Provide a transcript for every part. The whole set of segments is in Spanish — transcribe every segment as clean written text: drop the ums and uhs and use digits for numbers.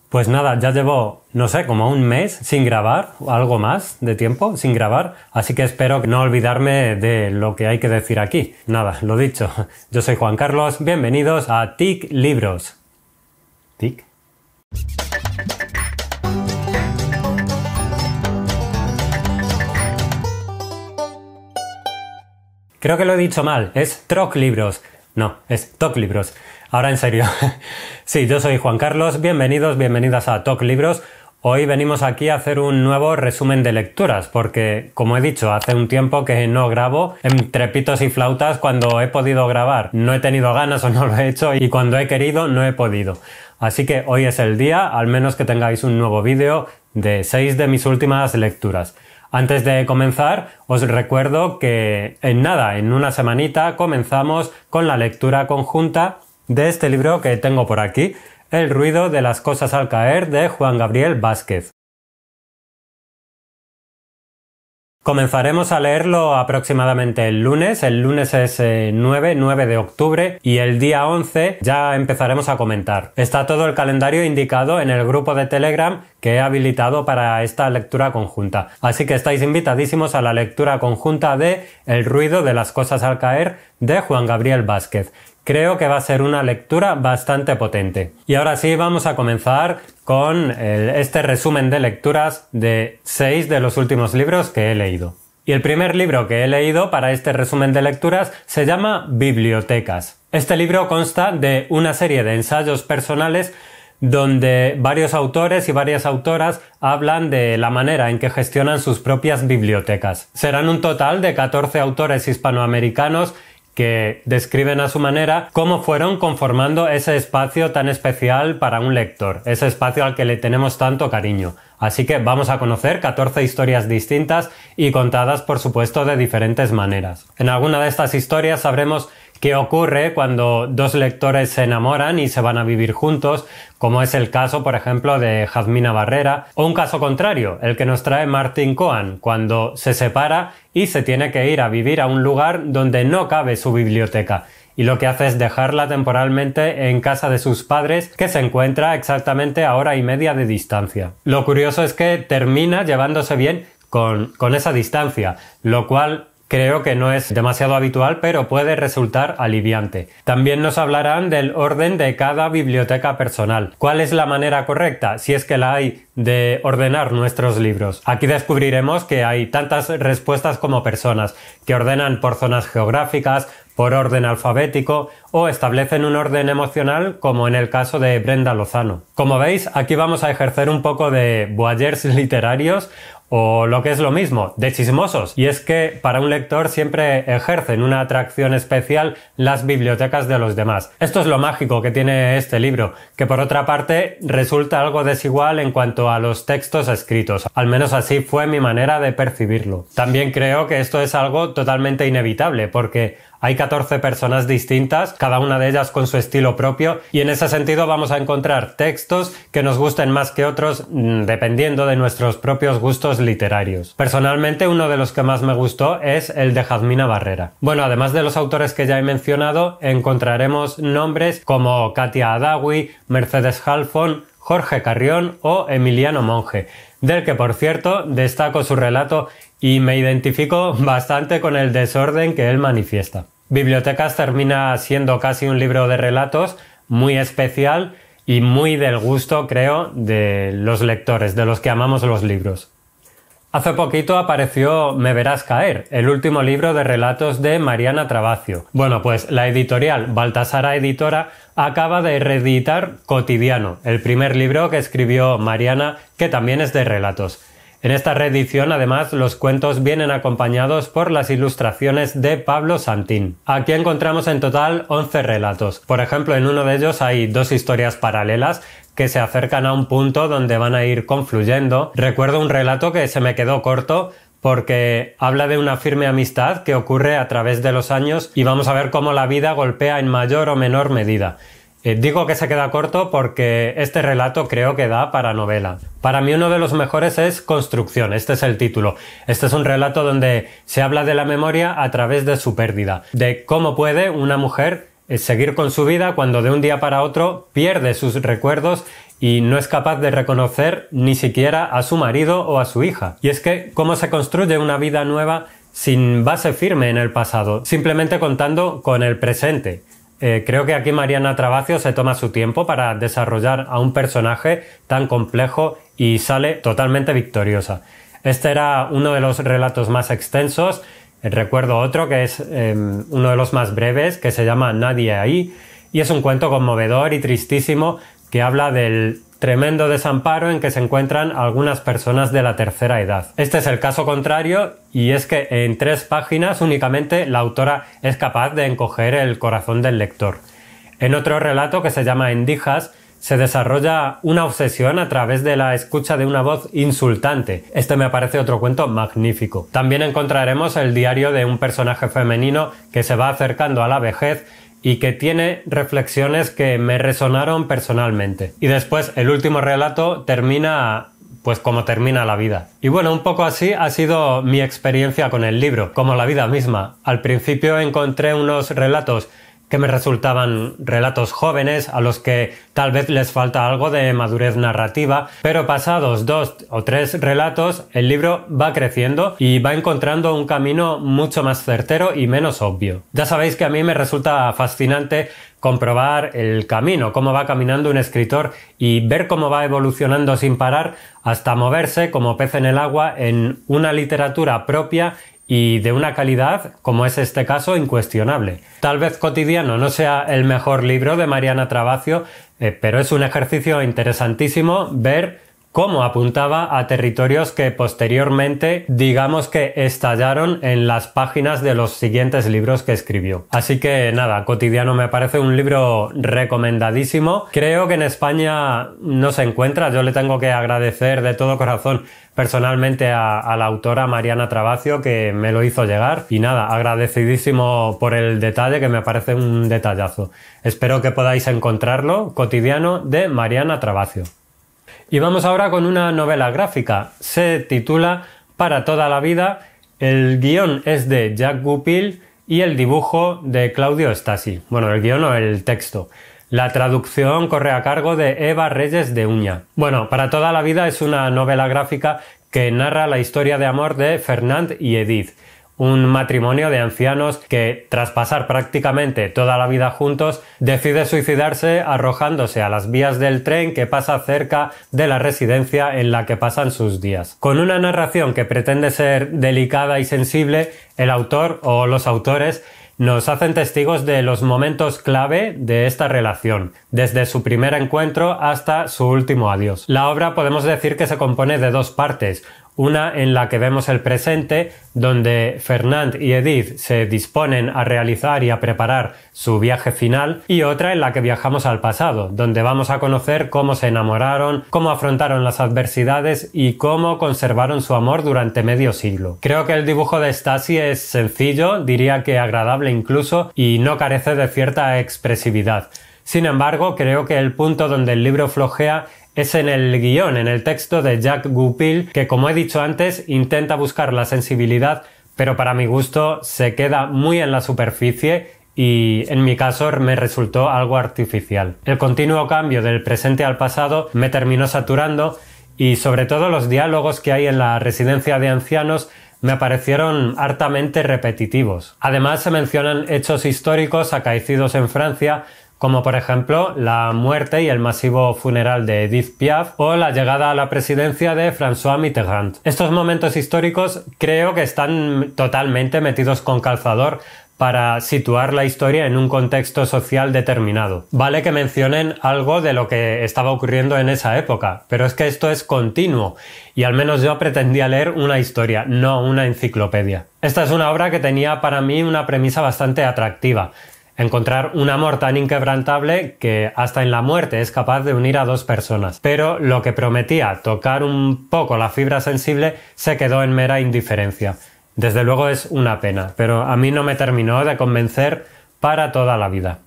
Pues nada, ya llevo, no sé, como un mes sin grabar, o algo más de tiempo sin grabar, así que espero no olvidarme de lo que hay que decir aquí. Nada, lo dicho, yo soy Juan Carlos, bienvenidos a TIC Libros. ¿TIC? Creo que lo he dicho mal, es TROC Libros. No, es TOC Libros. Ahora en serio. Sí, yo soy Juan Carlos, bienvenidas a TOC Libros. Hoy venimos aquí a hacer un nuevo resumen de lecturas, porque, como he dicho, hace un tiempo que no grabo entre pitos y flautas. Cuando he podido grabar no he tenido ganas o no lo he hecho, y cuando he querido no he podido. Así que hoy es el día, al menos que tengáis un nuevo vídeo de 6 de mis últimas lecturas. Antes de comenzar, os recuerdo que en una semanita comenzamos con la lectura conjunta de este libro que tengo por aquí, El ruido de las cosas al caer, de Juan Gabriel Vázquez. Comenzaremos a leerlo aproximadamente el lunes es 9 de octubre, y el día 11 ya empezaremos a comentar. Está todo el calendario indicado en el grupo de Telegram que he habilitado para esta lectura conjunta. Así que estáis invitadísimos a la lectura conjunta de El ruido de las cosas al caer, de Juan Gabriel Vázquez. Creo que va a ser una lectura bastante potente. Y ahora sí, vamos a comenzar con este resumen de lecturas de 6 de los últimos libros que he leído. Y el primer libro que he leído para este resumen de lecturas se llama Bibliotecas. Este libro consta de una serie de ensayos personales donde varios autores y varias autoras hablan de la manera en que gestionan sus propias bibliotecas. Serán un total de 14 autores hispanoamericanos que describen a su manera cómo fueron conformando ese espacio tan especial para un lector, ese espacio al que le tenemos tanto cariño. Así que vamos a conocer 14 historias distintas y contadas, por supuesto, de diferentes maneras. En alguna de estas historias sabremos qué ocurre cuando dos lectores se enamoran y se van a vivir juntos, como es el caso, por ejemplo, de Jazmina Barrera, o un caso contrario, el que nos trae Martin Cohen, cuando se separa y se tiene que ir a vivir a un lugar donde no cabe su biblioteca, y lo que hace es dejarla temporalmente en casa de sus padres, que se encuentra exactamente a hora y media de distancia. Lo curioso es que termina llevándose bien con esa distancia, lo cual creo que no es demasiado habitual, pero puede resultar aliviante. También nos hablarán del orden de cada biblioteca personal. ¿Cuál es la manera correcta, si es que la hay, de ordenar nuestros libros? Aquí descubriremos que hay tantas respuestas como personas, que ordenan por zonas geográficas, por orden alfabético, o establecen un orden emocional, como en el caso de Brenda Lozano. Como veis, aquí vamos a ejercer un poco de voyeurs literarios, o lo que es lo mismo, de chismosos. Y es que para un lector siempre ejercen una atracción especial las bibliotecas de los demás. Esto es lo mágico que tiene este libro, que por otra parte resulta algo desigual en cuanto a los textos escritos. Al menos así fue mi manera de percibirlo. También creo que esto es algo totalmente inevitable, porque hay 14 personas distintas, cada una de ellas con su estilo propio, y en ese sentido vamos a encontrar textos que nos gusten más que otros, dependiendo de nuestros propios gustos literarios. Personalmente, uno de los que más me gustó es el de Jazmina Barrera. Bueno, además de los autores que ya he mencionado, encontraremos nombres como Katia Adawi, Mercedes Halfon, Jorge Carrión o Emiliano Monge, del que, por cierto, destaco su relato y me identifico bastante con el desorden que él manifiesta. Bibliotecas termina siendo casi un libro de relatos muy especial y muy del gusto, creo, de los lectores, de los que amamos los libros. Hace poquito apareció Me verás caer, el último libro de relatos de Mariana Trabacio. Bueno, pues la editorial Baltasara Editora acaba de reeditar Cotidiano, el primer libro que escribió Mariana, que también es de relatos. En esta reedición, además, los cuentos vienen acompañados por las ilustraciones de Pablo Santín. Aquí encontramos en total 11 relatos. Por ejemplo, en uno de ellos hay 2 historias paralelas que se acercan a un punto donde van a ir confluyendo. Recuerdo un relato que se me quedó corto porque habla de una firme amistad que ocurre a través de los años y vamos a ver cómo la vida golpea en mayor o menor medida. Digo que se queda corto porque este relato creo que da para novela. Para mí uno de los mejores es Construcción, este es el título. Este es un relato donde se habla de la memoria a través de su pérdida, de cómo puede una mujer seguir con su vida cuando de un día para otro pierde sus recuerdos y no es capaz de reconocer ni siquiera a su marido o a su hija. Y es que, ¿cómo se construye una vida nueva sin base firme en el pasado, simplemente contando con el presente? Creo que aquí Mariana Travascio se toma su tiempo para desarrollar a un personaje tan complejo y sale totalmente victoriosa. Este era uno de los relatos más extensos. Recuerdo otro que es uno de los más breves, que se llama Nadie ahí, y es un cuento conmovedor y tristísimo que habla del tremendo desamparo en que se encuentran algunas personas de la tercera edad. Este es el caso contrario, y es que en 3 páginas únicamente la autora es capaz de encoger el corazón del lector. En otro relato, que se llama Endijas, se desarrolla una obsesión a través de la escucha de una voz insultante. Este me parece otro cuento magnífico. También encontraremos el diario de un personaje femenino que se va acercando a la vejez y que tiene reflexiones que me resonaron personalmente. Y después el último relato termina pues como termina la vida. Y bueno, un poco así ha sido mi experiencia con el libro, como la vida misma. Al principio encontré unos relatos que me resultaban relatos jóvenes, a los que tal vez les falta algo de madurez narrativa, pero pasados 2 o 3 relatos, el libro va creciendo y va encontrando un camino mucho más certero y menos obvio. Ya sabéis que a mí me resulta fascinante comprobar el camino, cómo va caminando un escritor y ver cómo va evolucionando sin parar hasta moverse como pez en el agua en una literatura propia y de una calidad, como es este caso, incuestionable. Tal vez Cotidiano no sea el mejor libro de Mariana Travascio, pero es un ejercicio interesantísimo ver cómo apuntaba a territorios que posteriormente, digamos que estallaron en las páginas de los siguientes libros que escribió. Así que nada, Cotidiano me parece un libro recomendadísimo. Creo que en España no se encuentra. Yo le tengo que agradecer de todo corazón personalmente a la autora Mariana Travascio, que me lo hizo llegar, y nada, agradecidísimo por el detalle, que me parece un detallazo. Espero que podáis encontrarlo. Cotidiano, de Mariana Travascio. Y vamos ahora con una novela gráfica. Se titula Para toda la vida. El guión es de Jack Goupil y el dibujo de Claudio Stasi. Bueno, el guión o el texto. La traducción corre a cargo de Eva Reyes de Uña. Bueno, Para toda la vida es una novela gráfica que narra la historia de amor de Fernand y Edith, un matrimonio de ancianos que, tras pasar prácticamente toda la vida juntos, decide suicidarse arrojándose a las vías del tren que pasa cerca de la residencia en la que pasan sus días. Con una narración que pretende ser delicada y sensible, el autor o los autores nos hacen testigos de los momentos clave de esta relación, desde su primer encuentro hasta su último adiós. La obra podemos decir que se compone de 2 partes, una en la que vemos el presente, donde Fernand y Edith se disponen a realizar y a preparar su viaje final, y otra en la que viajamos al pasado, donde vamos a conocer cómo se enamoraron, cómo afrontaron las adversidades y cómo conservaron su amor durante medio siglo. Creo que el dibujo de Stasi es sencillo, diría que agradable incluso, y no carece de cierta expresividad. Sin embargo, creo que el punto donde el libro flojea es en el guión, en el texto de Jack Goupil, que, como he dicho antes, intenta buscar la sensibilidad, pero para mi gusto se queda muy en la superficie y en mi caso me resultó algo artificial. El continuo cambio del presente al pasado me terminó saturando, y sobre todo los diálogos que hay en la residencia de ancianos me parecieron hartamente repetitivos. Además, se mencionan hechos históricos acaecidos en Francia, como por ejemplo la muerte y el masivo funeral de Edith Piaf o la llegada a la presidencia de François Mitterrand. Estos momentos históricos creo que están totalmente metidos con calzador para situar la historia en un contexto social determinado. Vale que mencionen algo de lo que estaba ocurriendo en esa época, pero es que esto es continuo, y al menos yo pretendía leer una historia, no una enciclopedia. Esta es una obra que tenía para mí una premisa bastante atractiva: encontrar un amor tan inquebrantable que hasta en la muerte es capaz de unir a 2 personas. Pero lo que prometía tocar un poco la fibra sensible se quedó en mera indiferencia. Desde luego es una pena, pero a mí no me terminó de convencer Para toda la vida.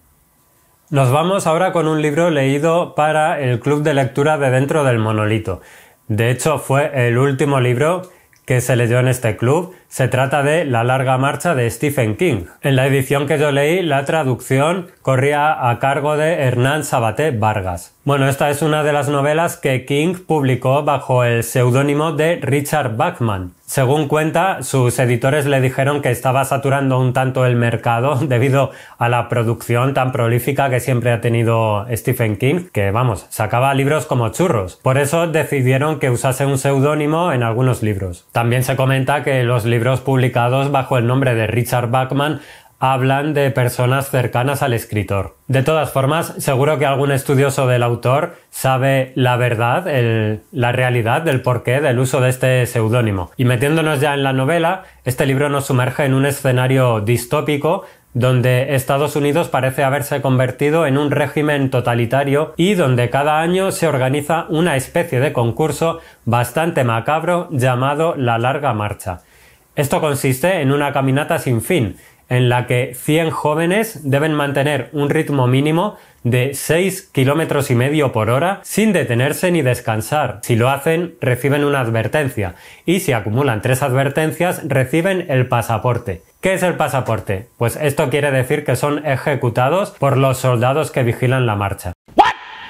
Nos vamos ahora con un libro leído para el club de lectura de Dentro del Monolito. De hecho, fue el último libro que se leyó en este club. Se trata de La larga marcha de Stephen King. En la edición que yo leí, la traducción corría a cargo de Hernán Sabaté Vargas. Bueno, esta es una de las novelas que King publicó bajo el seudónimo de Richard Bachman. Según cuenta, sus editores le dijeron que estaba saturando un tanto el mercado debido a la producción tan prolífica que siempre ha tenido Stephen King, que vamos, sacaba libros como churros. Por eso decidieron que usase un seudónimo en algunos libros. También se comenta que los libros publicados bajo el nombre de Richard Bachman hablan de personas cercanas al escritor. De todas formas, seguro que algún estudioso del autor sabe la verdad, la realidad del porqué del uso de este seudónimo. Y metiéndonos ya en la novela, este libro nos sumerge en un escenario distópico donde Estados Unidos parece haberse convertido en un régimen totalitario y donde cada año se organiza una especie de concurso bastante macabro llamado La larga marcha. Esto consiste en una caminata sin fin, en la que 100 jóvenes deben mantener un ritmo mínimo de 6,5 km por hora sin detenerse ni descansar. Si lo hacen, reciben una advertencia, y si acumulan 3 advertencias, reciben el pasaporte. ¿Qué es el pasaporte? Pues esto quiere decir que son ejecutados por los soldados que vigilan la marcha.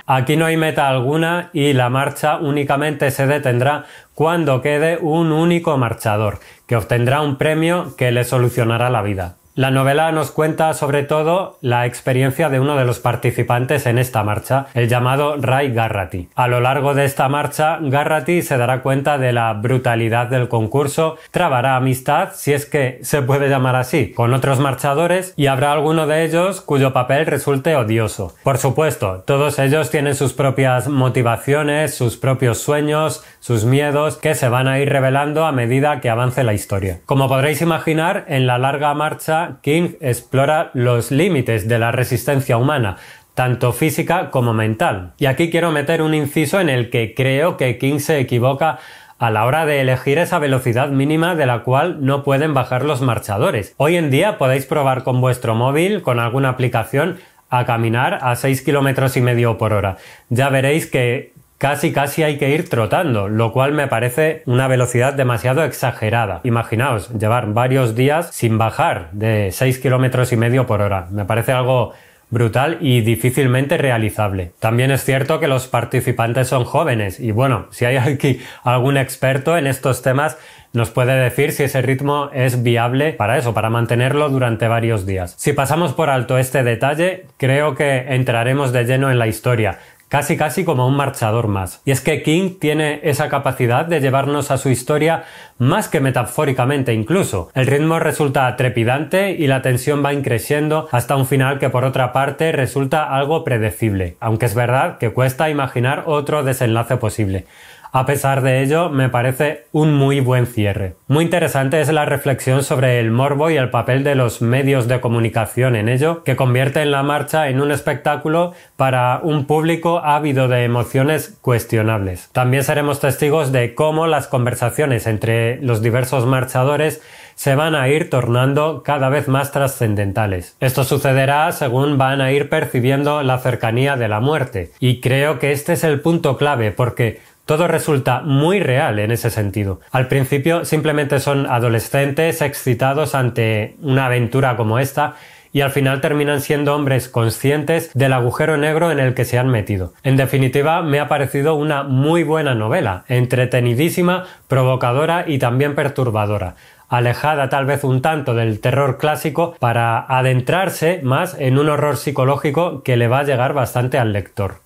Aquí no hay meta alguna y la marcha únicamente se detendrá cuando quede un único marchador, que obtendrá un premio que le solucionará la vida. La novela nos cuenta sobre todo la experiencia de uno de los participantes en esta marcha, el llamado Ray Garratty. A lo largo de esta marcha, Garratty se dará cuenta de la brutalidad del concurso, trabará amistad, si es que se puede llamar así, con otros marchadores y habrá alguno de ellos cuyo papel resulte odioso. Por supuesto, todos ellos tienen sus propias motivaciones, sus propios sueños, sus miedos, que se van a ir revelando a medida que avance la historia. Como podréis imaginar, en La larga marcha King explora los límites de la resistencia humana, tanto física como mental. Y aquí quiero meter un inciso en el que creo que King se equivoca a la hora de elegir esa velocidad mínima de la cual no pueden bajar los marchadores. Hoy en día podéis probar con vuestro móvil, con alguna aplicación, a caminar a 6,5 km por hora. Ya veréis que casi hay que ir trotando, lo cual me parece una velocidad demasiado exagerada. Imaginaos, llevar varios días sin bajar de 6,5 km por hora. Me parece algo brutal y difícilmente realizable. También es cierto que los participantes son jóvenes y bueno, si hay aquí algún experto en estos temas, nos puede decir si ese ritmo es viable para eso, para mantenerlo durante varios días. Si pasamos por alto este detalle, creo que entraremos de lleno en la historia. Casi como un marchador más. Y es que King tiene esa capacidad de llevarnos a su historia más que metafóricamente incluso. El ritmo resulta trepidante y la tensión va increciendo hasta un final que por otra parte resulta algo predecible, aunque es verdad que cuesta imaginar otro desenlace posible. A pesar de ello, me parece un muy buen cierre. Muy interesante es la reflexión sobre el morbo y el papel de los medios de comunicación en ello, que convierten la marcha en un espectáculo para un público ávido de emociones cuestionables. También seremos testigos de cómo las conversaciones entre los diversos marchadores se van a ir tornando cada vez más trascendentales. Esto sucederá según van a ir percibiendo la cercanía de la muerte, y creo que este es el punto clave porque todo resulta muy real en ese sentido. Al principio simplemente son adolescentes excitados ante una aventura como esta y al final terminan siendo hombres conscientes del agujero negro en el que se han metido. En definitiva, me ha parecido una muy buena novela, entretenidísima, provocadora y también perturbadora, alejada tal vez un tanto del terror clásico para adentrarse más en un horror psicológico que le va a llegar bastante al lector.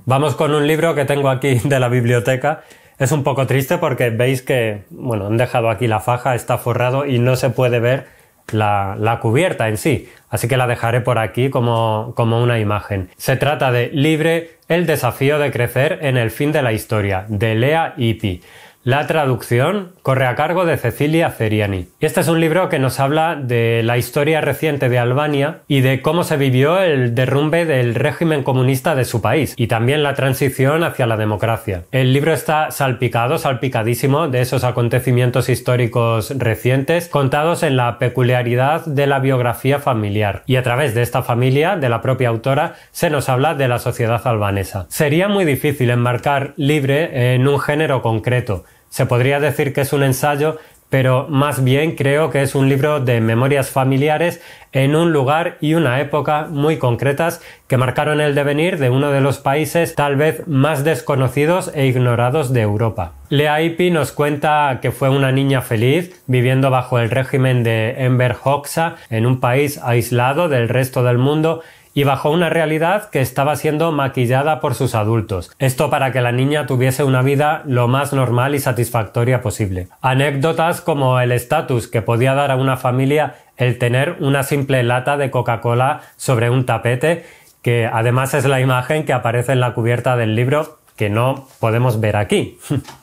Vamos con un libro que tengo aquí de la biblioteca. Es un poco triste porque veis que, bueno, han dejado aquí la faja, está forrado y no se puede ver la cubierta en sí. Así que la dejaré por aquí como una imagen. Se trata de Libre, el desafío de crecer en el fin de la historia, de Lea Ypi. La traducción corre a cargo de Cecilia Ceriani. Y este es un libro que nos habla de la historia reciente de Albania y de cómo se vivió el derrumbe del régimen comunista de su país y también la transición hacia la democracia. El libro está salpicadísimo de esos acontecimientos históricos recientes contados en la peculiaridad de la biografía familiar. Y a través de esta familia, de la propia autora, se nos habla de la sociedad albanesa. Sería muy difícil enmarcar Libre en un género concreto. Se podría decir que es un ensayo, pero más bien creo que es un libro de memorias familiares en un lugar y una época muy concretas que marcaron el devenir de uno de los países tal vez más desconocidos e ignorados de Europa. Lea Ypi nos cuenta que fue una niña feliz viviendo bajo el régimen de Enver Hoxha en un país aislado del resto del mundo y bajo una realidad que estaba siendo maquillada por sus adultos. Esto para que la niña tuviese una vida lo más normal y satisfactoria posible. Anécdotas como el estatus que podía dar a una familia el tener una simple lata de Coca-Cola sobre un tapete, que además es la imagen que aparece en la cubierta del libro, que no podemos ver aquí.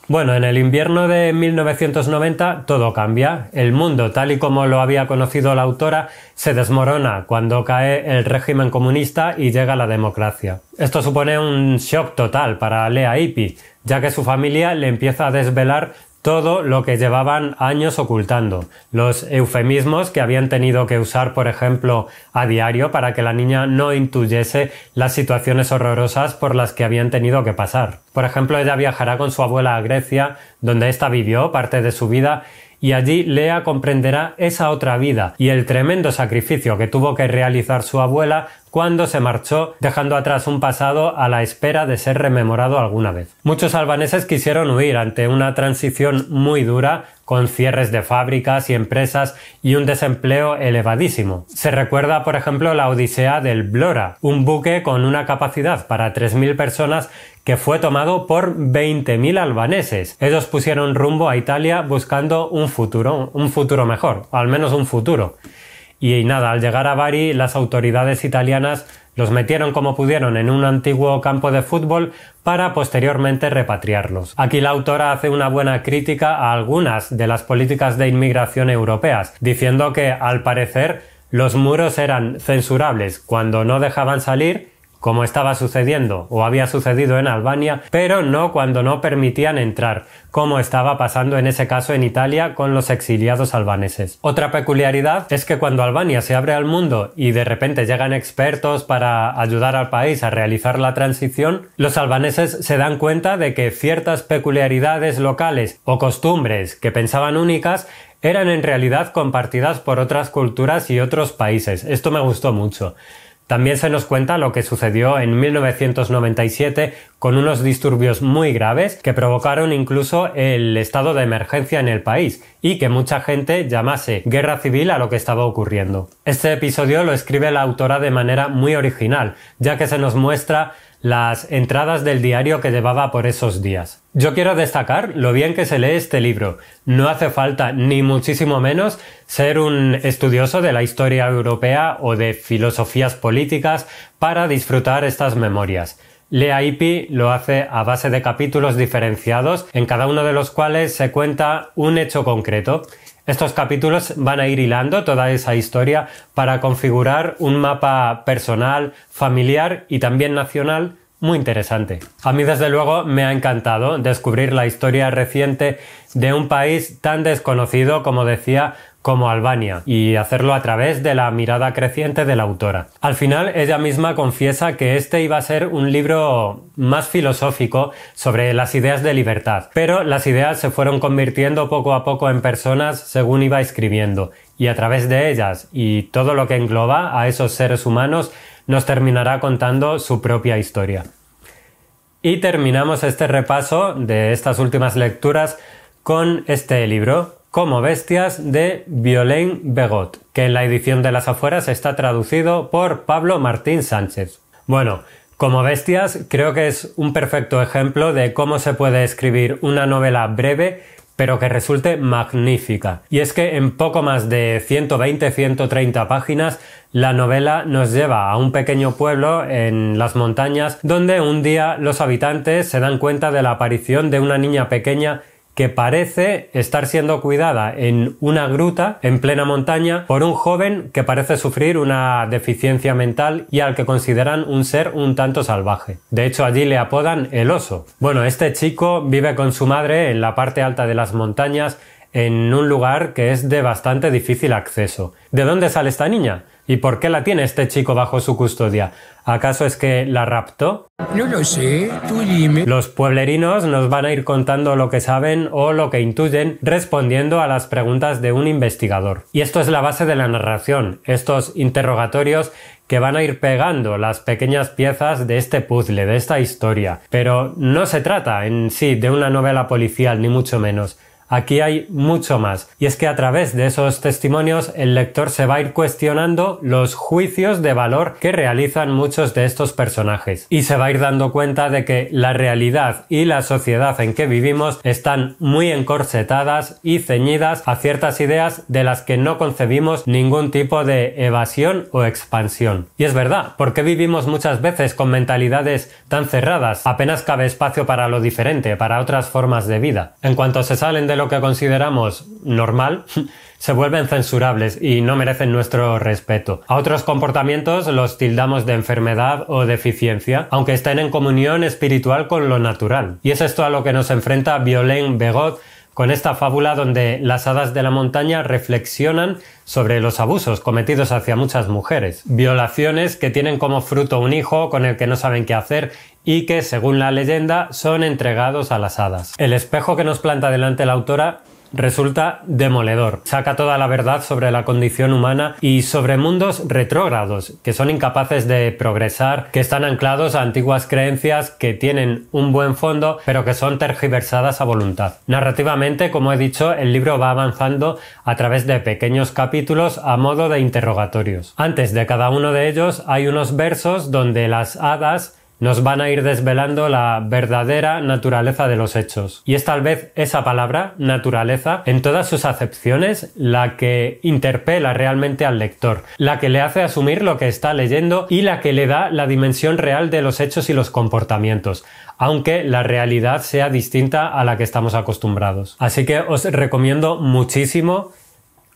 Bueno, en el invierno de 1990 todo cambia. El mundo, tal y como lo había conocido la autora, se desmorona cuando cae el régimen comunista y llega la democracia. Esto supone un shock total para Lea Ypi, ya que su familia le empieza a desvelar todo lo que llevaban años ocultando, los eufemismos que habían tenido que usar, por ejemplo, a diario para que la niña no intuyese las situaciones horrorosas por las que habían tenido que pasar. Por ejemplo, ella viajará con su abuela a Grecia, donde ésta vivió parte de su vida, y allí Lea comprenderá esa otra vida y el tremendo sacrificio que tuvo que realizar su abuela cuando se marchó, dejando atrás un pasado a la espera de ser rememorado alguna vez. Muchos albaneses quisieron huir ante una transición muy dura, con cierres de fábricas y empresas y un desempleo elevadísimo. Se recuerda, por ejemplo, la odisea del Vlora, un buque con una capacidad para 3.000 personas que fue tomado por 20.000 albaneses. Ellos pusieron rumbo a Italia buscando un futuro mejor, o al menos un futuro. Y nada, al llegar a Bari, las autoridades italianas los metieron como pudieron en un antiguo campo de fútbol para posteriormente repatriarlos. Aquí la autora hace una buena crítica a algunas de las políticas de inmigración europeas, diciendo que al parecer los muros eran censurables cuando no dejaban salir, como estaba sucediendo o había sucedido en Albania, pero no cuando no permitían entrar, como estaba pasando en ese caso en Italia con los exiliados albaneses. Otra peculiaridad es que cuando Albania se abre al mundo y de repente llegan expertos para ayudar al país a realizar la transición, los albaneses se dan cuenta de que ciertas peculiaridades locales o costumbres que pensaban únicas eran en realidad compartidas por otras culturas y otros países. Esto me gustó mucho. También se nos cuenta lo que sucedió en 1997 con unos disturbios muy graves que provocaron incluso el estado de emergencia en el país y que mucha gente llamase guerra civil a lo que estaba ocurriendo. Este episodio lo escribe la autora de manera muy original, ya que se nos muestra las entradas del diario que llevaba por esos días. Yo quiero destacar lo bien que se lee este libro. No hace falta, ni muchísimo menos, ser un estudioso de la historia europea o de filosofías políticas para disfrutar estas memorias. Lea Ypi lo hace a base de capítulos diferenciados, en cada uno de los cuales se cuenta un hecho concreto. Estos capítulos van a ir hilando toda esa historia para configurar un mapa personal, familiar y también nacional muy interesante. A mí desde luego me ha encantado descubrir la historia reciente de un país tan desconocido, como decía, como Albania, y hacerlo a través de la mirada creciente de la autora. Al final ella misma confiesa que este iba a ser un libro más filosófico sobre las ideas de libertad, pero las ideas se fueron convirtiendo poco a poco en personas según iba escribiendo, y a través de ellas y todo lo que engloba a esos seres humanos nos terminará contando su propia historia. Y terminamos este repaso de estas últimas lecturas con este libro, Como bestias, de Violaine Begot, que en la edición de Las Afueras está traducido por Pablo Martín Sánchez. Bueno, Como bestias creo que es un perfecto ejemplo de cómo se puede escribir una novela breve pero que resulte magnífica. Y es que en poco más de 120-130 páginas la novela nos lleva a un pequeño pueblo en las montañas donde un día los habitantes se dan cuenta de la aparición de una niña pequeña que parece estar siendo cuidada en una gruta en plena montaña por un joven que parece sufrir una deficiencia mental y al que consideran un ser un tanto salvaje. De hecho, allí le apodan el oso. Bueno, este chico vive con su madre en la parte alta de las montañas en un lugar que es de bastante difícil acceso. ¿De dónde sale esta niña? ¿Y por qué la tiene este chico bajo su custodia? ¿Acaso es que la raptó? No lo sé, tú dime. Los pueblerinos nos van a ir contando lo que saben o lo que intuyen respondiendo a las preguntas de un investigador. Y esto es la base de la narración, estos interrogatorios que van a ir pegando las pequeñas piezas de este puzzle, de esta historia. Pero no se trata en sí de una novela policial, ni mucho menos. Aquí hay mucho más, y es que a través de esos testimonios el lector se va a ir cuestionando los juicios de valor que realizan muchos de estos personajes, y se va a ir dando cuenta de que la realidad y la sociedad en que vivimos están muy encorsetadas y ceñidas a ciertas ideas de las que no concebimos ningún tipo de evasión o expansión. Y es verdad, porque vivimos muchas veces con mentalidades tan cerradas, apenas cabe espacio para lo diferente, para otras formas de vida. En cuanto se salen de lo que consideramos normal, se vuelven censurables y no merecen nuestro respeto. A otros comportamientos los tildamos de enfermedad o deficiencia, aunque estén en comunión espiritual con lo natural. Y es esto a lo que nos enfrenta Violaine Begot con esta fábula donde las hadas de la montaña reflexionan sobre los abusos cometidos hacia muchas mujeres. Violaciones que tienen como fruto un hijo con el que no saben qué hacer y que, según la leyenda, son entregados a las hadas. El espejo que nos planta delante la autora resulta demoledor. Saca toda la verdad sobre la condición humana y sobre mundos retrógrados que son incapaces de progresar, que están anclados a antiguas creencias que tienen un buen fondo pero que son tergiversadas a voluntad. Narrativamente, como he dicho, el libro va avanzando a través de pequeños capítulos a modo de interrogatorios. Antes de cada uno de ellos hay unos versos donde las hadas nos van a ir desvelando la verdadera naturaleza de los hechos. Y es tal vez esa palabra, naturaleza, en todas sus acepciones, la que interpela realmente al lector, la que le hace asumir lo que está leyendo y la que le da la dimensión real de los hechos y los comportamientos, aunque la realidad sea distinta a la que estamos acostumbrados. Así que os recomiendo muchísimo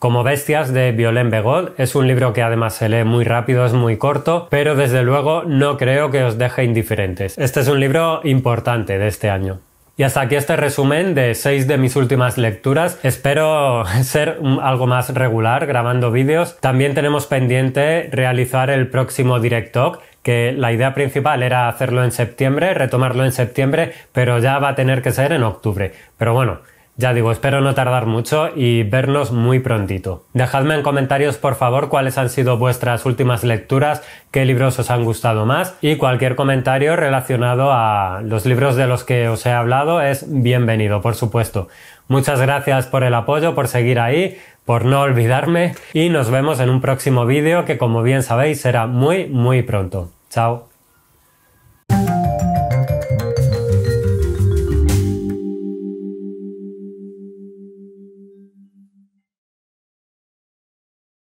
Como Bestias de Violaine Begot. Es un libro que además se lee muy rápido, es muy corto, pero desde luego no creo que os deje indiferentes. Este es un libro importante de este año. Y hasta aquí este resumen de 6 de mis últimas lecturas. Espero ser algo más regular grabando vídeos. También tenemos pendiente realizar el próximo Direct Talk, que la idea principal era hacerlo en septiembre, retomarlo en septiembre, pero ya va a tener que ser en octubre. Pero bueno, ya digo, espero no tardar mucho y vernos muy prontito. Dejadme en comentarios, por favor, cuáles han sido vuestras últimas lecturas, qué libros os han gustado más, y cualquier comentario relacionado a los libros de los que os he hablado es bienvenido, por supuesto. Muchas gracias por el apoyo, por seguir ahí, por no olvidarme, y nos vemos en un próximo vídeo que, como bien sabéis, será muy pronto. Chao.